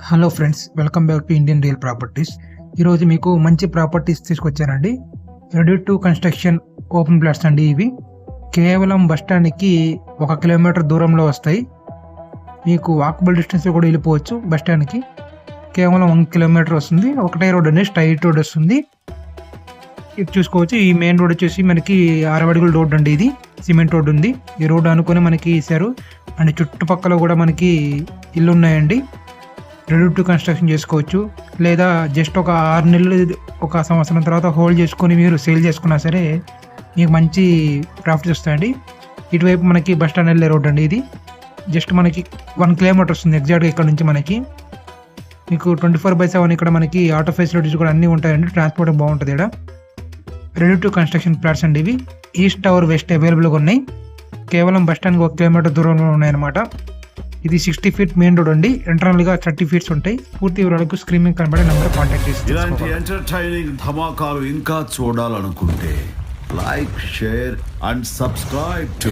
Hello friends, welcome back to Indian real properties. ఈరోజు మీకు మంచి ప్రాపర్టీస్ తీసుకొచ్చానండి. Ready to construction open plots అండి. ఇవి కేవలం బస్ స్టాండ్కి 1 కిలోమీటర్ దూరంలో వస్తాయి. మీకు వాకబుల్ డిస్టెన్స్ కూడా వెళ్ళిపోవచ్చు. బస్ స్టాండ్కి కేవలం 1 కిలోమీటర్ వస్తుంది. ఒకటే రోడ్ అండి, స్ట్రైట్ రోడ్ వస్తుంది. ఇది చూసుకోవచ్చు. ఈ మెయిన్ రోడ్ వచ్చేసి మనకి 6 అడుగుల రోడ్ అండి. ఇది సిమెంట్ రోడ్ ఉంది. ఈ రోడ్ అనుకుని మనకి ఇచ్చారు. అండ్ చుట్టుపక్కల కూడా మనకి ఇల్లు ఉన్నాయండి. రెడీ టు కన్స్ట్రక్షన్ చేసుకోవచ్చు. లేదా జస్ట్ ఒక 6 నెలలు 1 సంవత్సరం తర్వాత హోల్డ్ చేసుకొని మీరు సేల్ చేసుకున్నా సరే మీకు మంచి ప్రాఫిట్స్ వస్తాయండి. ఇటువైపు మనకి బస్ స్టాండ్ వెళ్ళే రోడ్ అండి. ఇది జస్ట్ మనకి 1 కిలోమీటర్ వస్తుంది ఎగ్జాక్ట్గా ఇక్కడ నుంచి. మనకి మీకు 24/7 ఇక్కడ మనకి ఆటో ఫెసిలిటీస్ కూడా అన్నీ ఉంటాయండి. ట్రాన్స్పోర్ట్ బాగుంటుంది ఇక్కడ. రెడీ టు కన్స్ట్రక్షన్ ప్లాట్స్ అండి. ఇవి ఈస్ట్ ఆర్ వెస్ట్ అవైలబుల్గా ఉన్నాయి. కేవలం బస్ స్టాండ్కి 1 కిలోమీటర్ దూరంలో ఉన్నాయన్నమాట. ఇది 60 ఫీట్ మెయిన్ రోడ్ అండి. ఇంటర్నల్గా 30 ఫీట్స్ ఉంటాయి. పూర్తి వివరాలకు స్క్రీనింగ్ కనబడే నెంబర్ కాంటాక్ట్ చేసి ఇలాంటి ఎంటర్టైనింగ్ ధమాకాలు ఇంకా చూడాలనుకుంటే like, share and subscribe to